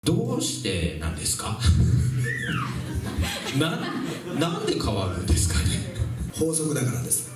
どうしてなんですか？なんで変わるんですかね。法則だからです。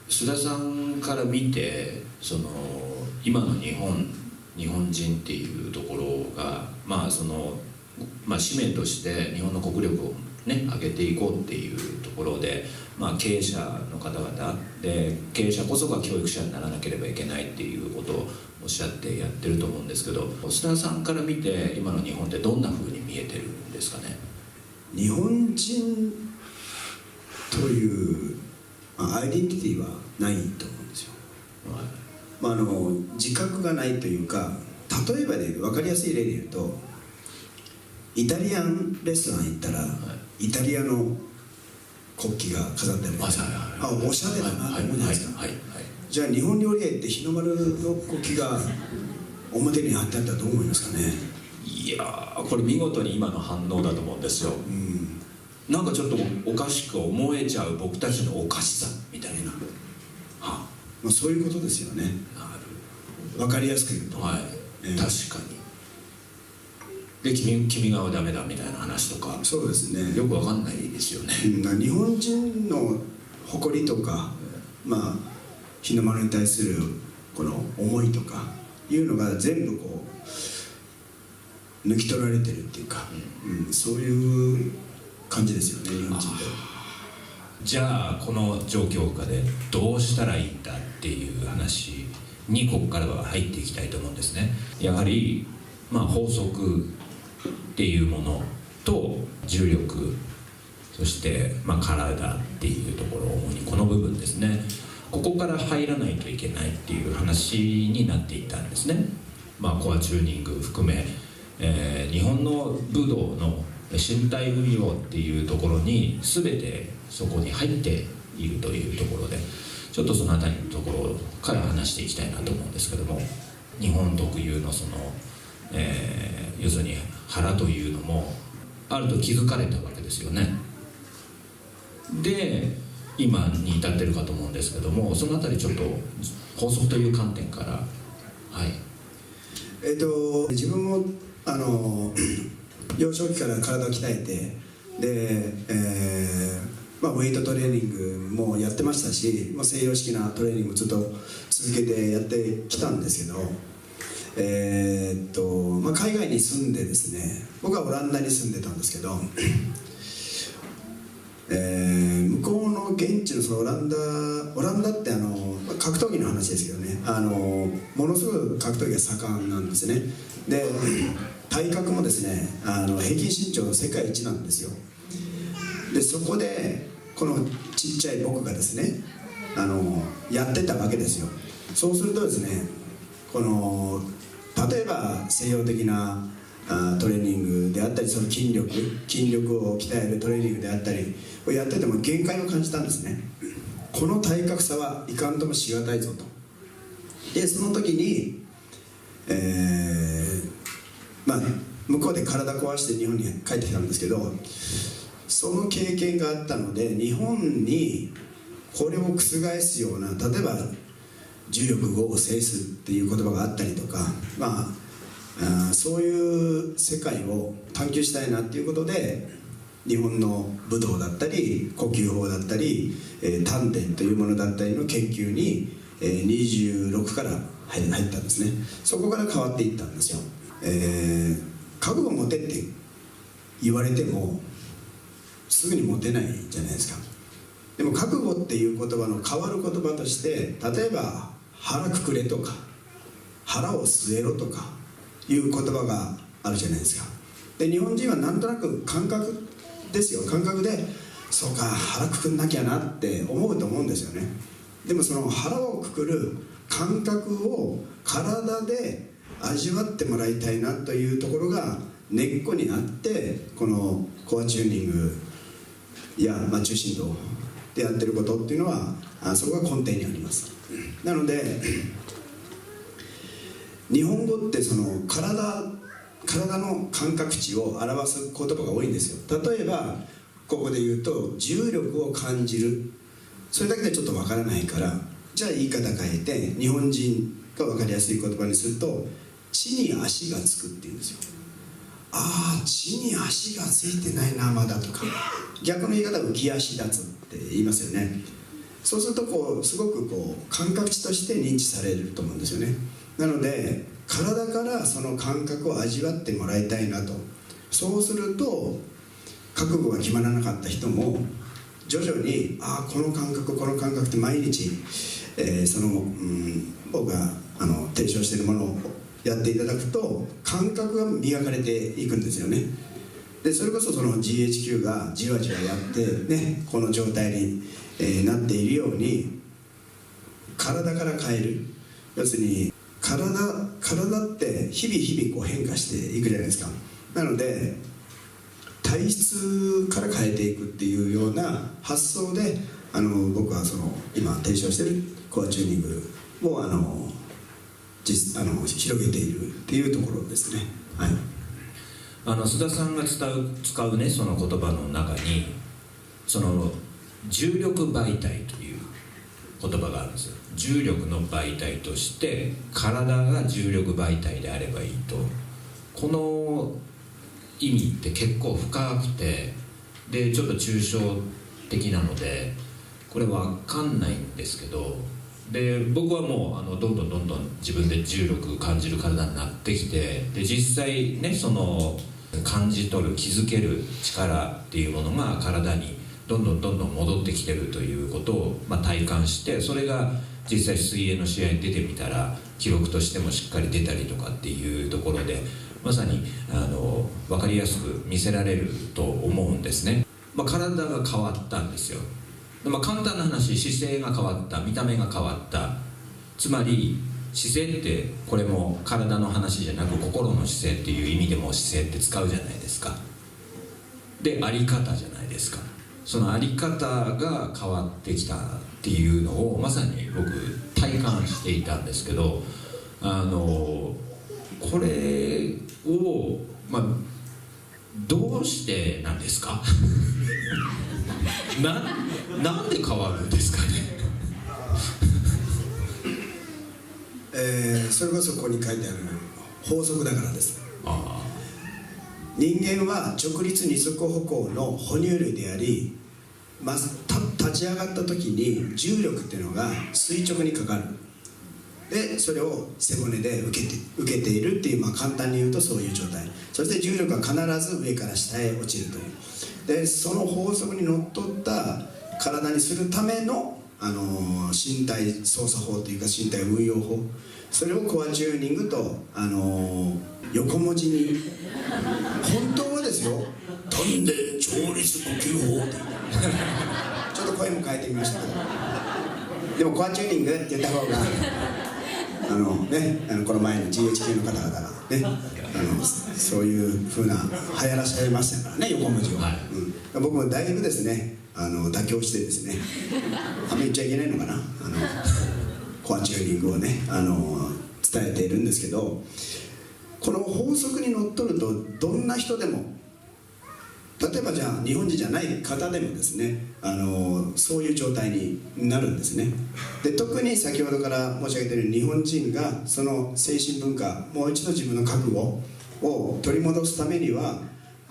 須田さんから見て今の日本人っていうところが使命として日本の国力をね上げていこうっていうところで、経営者の方々で経営者こそが教育者にならなければいけないっていうことをおっしゃってやってると思うんですけど、須田さんから見て今の日本ってどんな風に見えてるんですかね。日本人というアイデンティティはないと思うんですよ。自覚がないというか、例えばで分かりやすい例で言うと、イタリアンレストラン行ったら、イタリアの国旗が飾ってあるじゃないですか。おしゃれだなと思うじゃないですか。じゃあ日本料理屋行って日の丸の国旗が表に貼ってあったらどう思いますかね。いやー、これ見事に今の反応だと思うんですよ。なんかちょっとおかしく思えちゃう僕たちのおかしさみたいな、そういうことですよね。分かりやすく言うと、確かに。で君がダメだみたいな話とか、そうですね、よく分かんないですよね。日本人の誇りとか、日の丸に対するこの思いとかいうのが全部こう抜き取られてるっていうか、そういう感じですよね、日本人って。じゃあこの状況下でどうしたらいいんだっていう話にここからは入っていきたいと思うんですね。やはり法則っていうものと重力、そして体っていうところ、主にこの部分ですね。ここから入らないといけないっていう話になっていったんですね。コアチューニング含め、日本の武道の身体運用っていうところに全てそこに入っているというところで、ちょっとその辺りのところから話していきたいなと思うんですけども、日本特有の要するに腹というのもあると気づかれたわけですよね。で今に至ってるかと思うんですけども、その辺りちょっと法則という観点から。自分も幼少期から体を鍛えて、で、ウェイトトレーニングもやってましたし、西洋式なトレーニングもずっと続けてやってきたんですけど、海外に住んでですね、僕はオランダに住んでたんですけど、向こうの現地のオランダって格闘技の話ですけどね、ものすごく格闘技が盛んなんですね。で体格もですね、平均身長の世界一なんですよ。でそこでこのちっちゃい僕がですねやってたわけですよ。そうするとですね、例えば西洋的なトレーニングであったり、その筋力を鍛えるトレーニングであったりをやってても限界を感じたんですね。この体格差はいかんともしがたいぞと。でその時に、向こうで体壊して日本に帰ってきたんですけど、その経験があったので、日本にこれを覆すような、例えば重力5を制すっていう言葉があったりとか、そういう世界を探求したいなっていうことで、日本の武道だったり呼吸法だったり、丹田というものだったりの研究に、26から入ったんですね。そこから変わっていったんですよ。覚悟を持てって言われてもすぐに持てないじゃないですか。でも覚悟っていう言葉の変わる言葉として、例えば腹くくれとか腹を据えろとかいう言葉があるじゃないですか。で日本人はなんとなく感覚ですよ、感覚でそうか腹くくんなきゃなって思うと思うんですよね。でもその腹をくくる感覚を体で味わってもらいたいなというところが根っこにあって、このコアチューニングや、中心度でやってることっていうのはそこが根底にあります。なので日本語ってその体の感覚値を表す言葉が多いんですよ。例えばここで言うと重力を感じる、それだけでちょっとわからないから、じゃあ言い方変えて日本人が分かりやすい言葉にすると、地に足がつくっていうんですよ。ああ、地に足がついてないなまだとか、逆の言い方は浮き足立つって言いますよね。そうするとすごく感覚値として認知されると思うんですよね。なので体からその感覚を味わってもらいたいなと。そうすると覚悟が決まらなかった人も徐々に、ああこの感覚って毎日、僕が提唱しているものをやっていただくと感覚が磨かれていくんですよね。でそれこそその GHQ がじわじわやってね、この状態に、なっているように体から変える。要するに体って日々変化していくじゃないですか。なので体質から変えていくっていうような発想で僕は今提唱しているコアチューニングを広げているっていうところですね。はい。須田さんが使うね、その言葉の中に重力媒体という言葉があるんですよ。重力の媒体として体が重力媒体であればいいと。この意味って結構深くて、でちょっと抽象的なのでこれ分かんないんですけど、で僕はもうどんどん自分で重力感じる体になってきて、で実際ね、感じ取る気づける力っていうものが体にどんどん戻ってきてるということを、体感して、それが実際水泳の試合に出てみたら記録としてもしっかり出たりとかっていうところで、まさに分かりやすく見せられると思うんですね。体が変わったんですよ。簡単な話、姿勢が変わった、見た目が変わった。つまり姿勢ってこれも体の話じゃなく心の姿勢っていう意味でも姿勢って使うじゃないですか。であり方じゃないですか。そのあり方が変わってきたっていうのをまさに僕体感していたんですけど、これをどうしてなんですか？なんで変わるんですかね？それこそここに書いてある法則だからです。人間は直立二足歩行の哺乳類であり、立ち上がった時に重力っていうのが垂直にかかる。でそれを背骨で受けているっていう、簡単に言うとそういう状態。そして重力は必ず上から下へ落ちるという。でその法則にのっとった体にするための身体操作法というか身体運用法、それをコアチューニングと横文字に、本当はですよ、丹田調律呼吸法ってちょっと声も変えてみましたけど、でもコアチューニングって言った方がこの前の GHQ の方々がね、そういう風な流行らせましたからね、横文字を、僕もだいぶですね妥協してですね、あんまり言っちゃいけないのかな、コアチューニングをね伝えているんですけど、この法則にのっとるとどんな人でも、例えばじゃあ日本人じゃない方でもですねそういう状態になるんですね。で特に先ほどから申し上げているように、日本人がその精神文化、もう一度自分の覚悟を取り戻すためには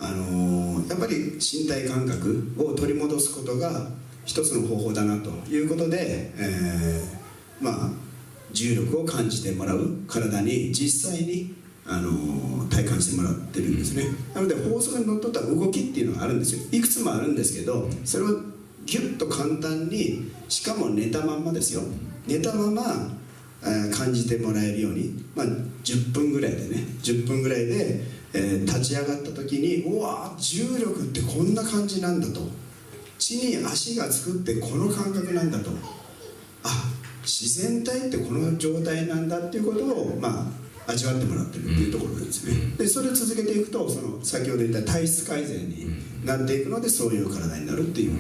やっぱり身体感覚を取り戻すことが一つの方法だなということで、重力を感じてもらう、体に実際に体感してもらってるんですね。なので法則にのっとった動きっていうのがあるんですよ。いくつもあるんですけど、それをギュッと簡単に、しかも寝たまんまですよ、寝たまま感じてもらえるように、10分ぐらいでね、10分ぐらいで、立ち上がった時に、うわ重力ってこんな感じなんだと、地に足がつくってこの感覚なんだと、自然体ってこの状態なんだっていうことを味わってもらってるっていうところですね。でそれを続けていくと、先ほど言った体質改善になっていくので、そういう体になるっていう、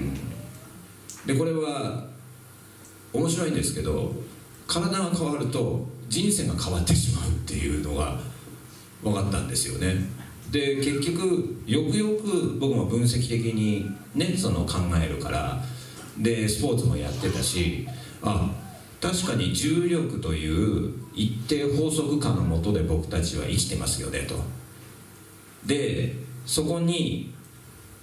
でこれは面白いんですけど、体が変わると人生が変わってしまうっていうのが分かったんですよね。で結局よくよく僕も分析的にね考えるから、でスポーツもやってたし、確かに重力という一定法則下の下で僕たちは生きてますよねと。でそこに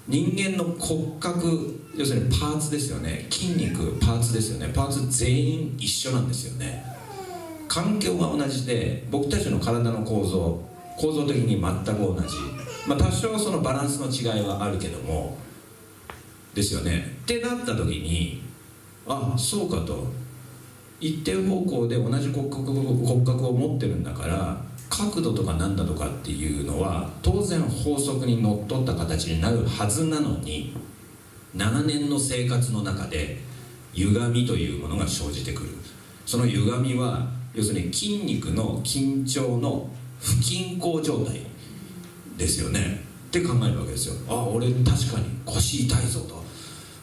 人間の骨格、要するにパーツですよね、筋肉パーツですよね、パーツ全員一緒なんですよね。環境が同じで、僕たちの体の構造的に全く同じ、多少そのバランスの違いはあるけどもですよね。ってなった時に、そうかと、一定方向で同じ骨格を持ってるんだから、角度とかなんだとかっていうのは当然法則にのっとった形になるはずなのに、長年の生活の中で歪みというものが生じてくる。その歪みは要するに筋肉の緊張の不均衡状態ですよねって考えるわけですよ。俺確かに腰痛いぞと。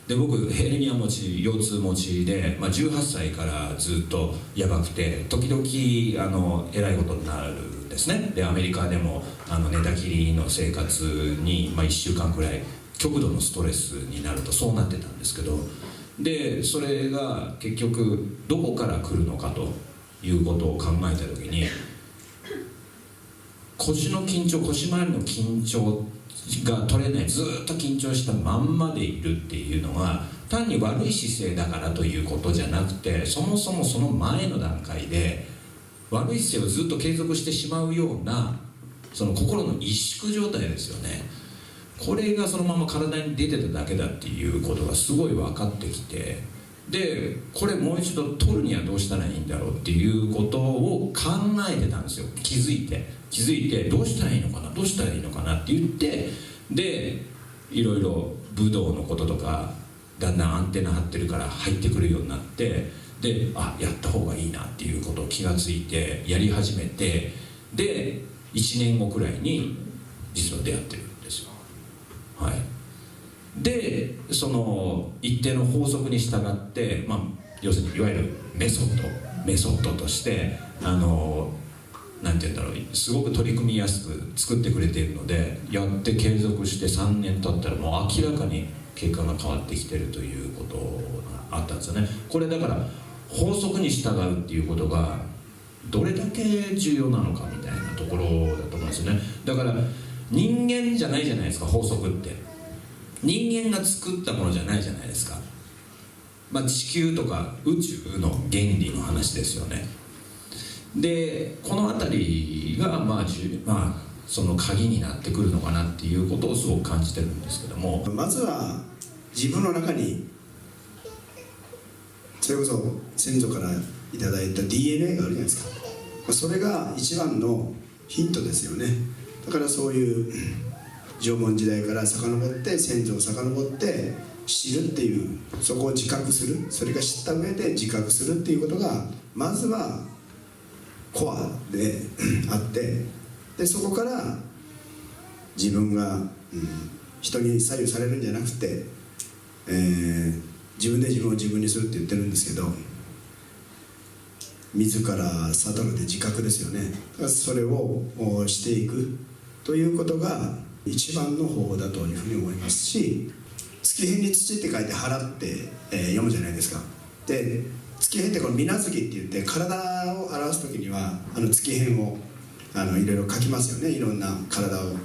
で僕ヘルニア持ち、腰痛持ちで、18歳からずっとやばくて、時々えらいことになるんですね。でアメリカでも寝たきりの生活に、1週間くらい極度のストレスになるとそうなってたんですけど、でそれが結局どこから来るのかということを考えた時に、腰の緊張、腰回りの緊張が取れない、ずっと緊張したまんまでいるっていうのは単に悪い姿勢だからということじゃなくて、そもそもその前の段階で悪い姿勢をずっと継続してしまうようなその心の萎縮状態ですよね。これがそのまま体に出てただけだっていうことがすごい分かってきて、でこれもう一度取るにはどうしたらいいんだろうっていうことを考えてたんですよ。気づいてどうしたらいいのかなって言って、でいろいろ武道のこととかだんだんアンテナ張ってるから入ってくるようになって、でやった方がいいなっていうことを気がついてやり始めて、で1年後くらいに実は出会ってるんですよ。でその一定の法則に従って、要するにいわゆるメソッドとしてなんて言うんだろう、すごく取り組みやすく作ってくれているので、やって継続して3年経ったらもう明らかに結果が変わってきてるということがあったんですよね。これだから法則に従うっていうことがどれだけ重要なのかみたいなところだと思うんですよね。だから人間じゃないじゃないですか、法則って。人間が作ったものじゃないじゃないですか。地球とか宇宙の原理の話ですよね。でこの辺りがその鍵になってくるのかなっていうことをすごく感じてるんですけども、まずは自分の中にそれこそ先祖からいただいた DNA があるじゃないですか。それが一番のヒントですよね。だからそういう縄文時代から遡って先祖を遡って知るっていう、そこを自覚する、それが知った上で自覚するっていうことがまずはコアであって、でそこから自分が、人に左右されるんじゃなくて、自分で自分を自分にするって言ってるんですけど、自ら悟るで自覚ですよね。それをしていくということが一番の方法だというふうに思いますし、月辺に土って書いて腹って、読むじゃないですか。で月辺ってこの水無月って言って体を表す時には月辺をいろいろ書きますよね。いろんな体を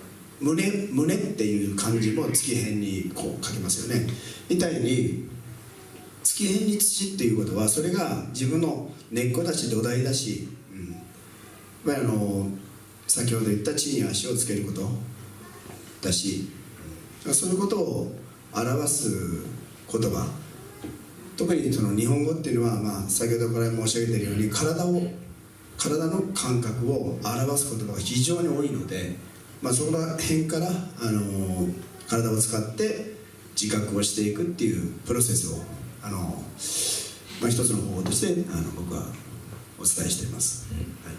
胸っていう漢字も月辺にこう書きますよね。みたいに月辺に土っていうことはそれが自分の根っこだし土台だし、先ほど言った地に足をつけることだし、そういうことを表す言葉、特にその日本語っていうのは、先ほどから申し上げているように体の感覚を表す言葉が非常に多いので、そこら辺から体を使って自覚をしていくっていうプロセスを一つの方法として僕はお伝えしています。はい。